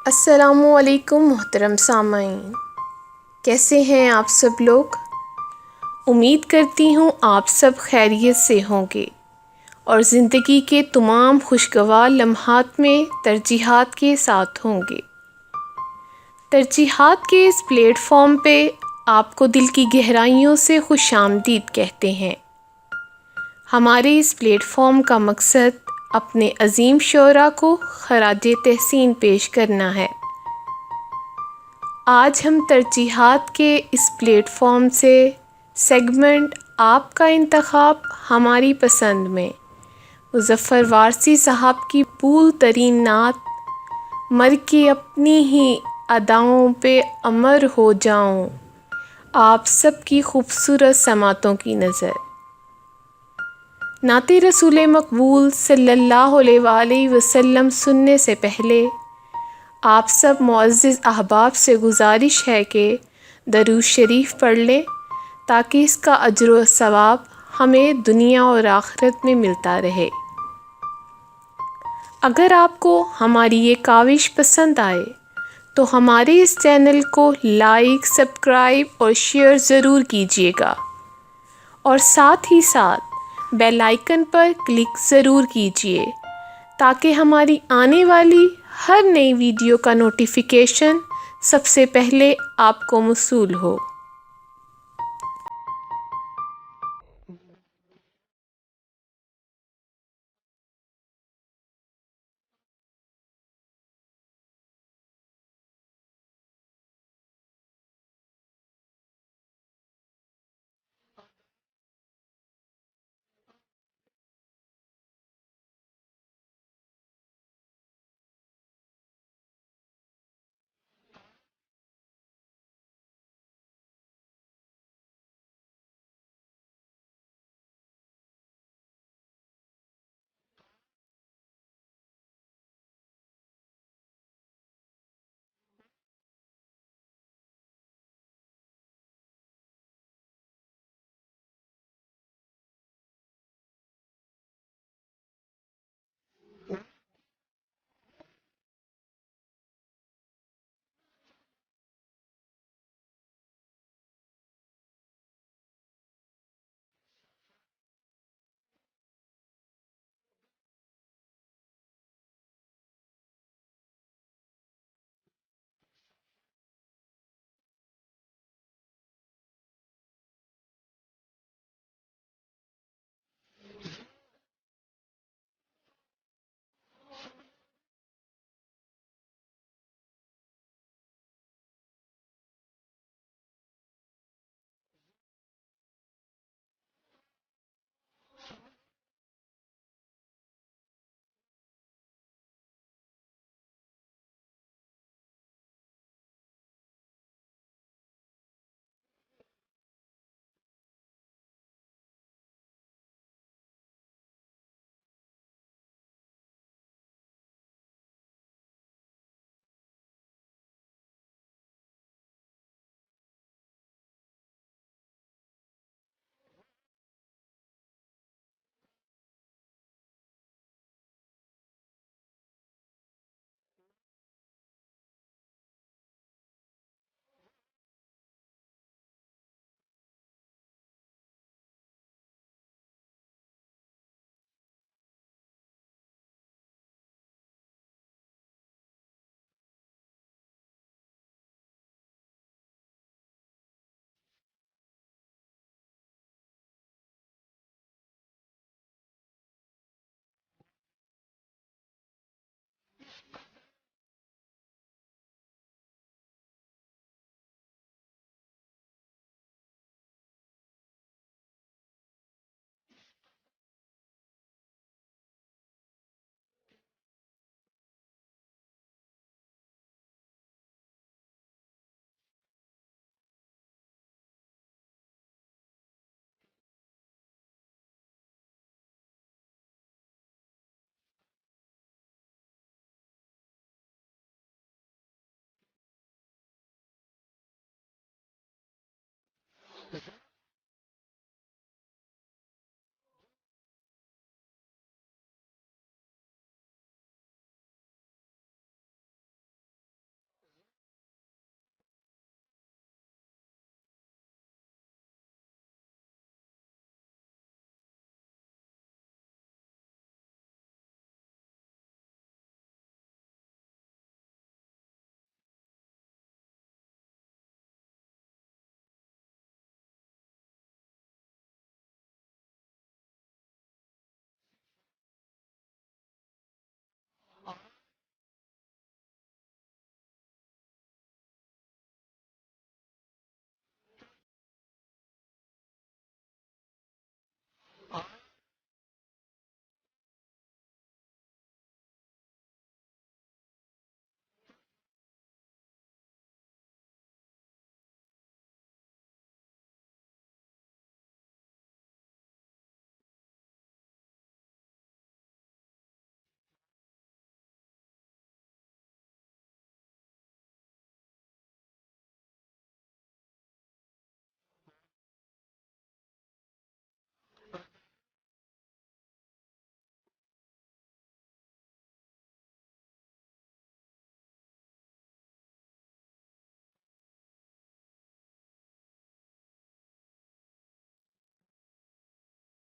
السلام علیکم محترم سامعین، کیسے ہیں آپ سب لوگ؟ امید کرتی ہوں آپ سب خیریت سے ہوں گے اور زندگی کے تمام خوشگوار لمحات میں ترجیحات کے ساتھ ہوں گے۔ ترجیحات کے اس پلیٹ فارم پہ آپ کو دل کی گہرائیوں سے خوش آمدید کہتے ہیں۔ ہمارے اس پلیٹ فارم کا مقصد اپنے عظیم شعراء کو خراج تحسین پیش کرنا ہے۔ آج ہم ترجیحات کے اس پلیٹ فارم سے سیگمنٹ آپ کا انتخاب ہماری پسند میں مظفر وارثی صاحب کی پول ترین نعت مر کے اپنی ہی اداؤں پہ امر ہو جاؤں، آپ سب کی خوبصورت سماعتوں کی نظر۔ نعت رسول مقبول صلی اللہ علیہ وآلہ وسلم سننے سے پہلے آپ سب معزز احباب سے گزارش ہے کہ درود شریف پڑھ لیں تاکہ اس کا اجر و ثواب ہمیں دنیا اور آخرت میں ملتا رہے۔ اگر آپ کو ہماری یہ کاوش پسند آئے تو ہمارے اس چینل کو لائک، سبسکرائب اور شیئر ضرور کیجیے گا، اور ساتھ ہی ساتھ بیل آئیکن پر کلک ضرور کیجیے تاکہ ہماری آنے والی ہر نئی ویڈیو کا نوٹیفیکیشن سب سے پہلے آپ کو موصول ہو۔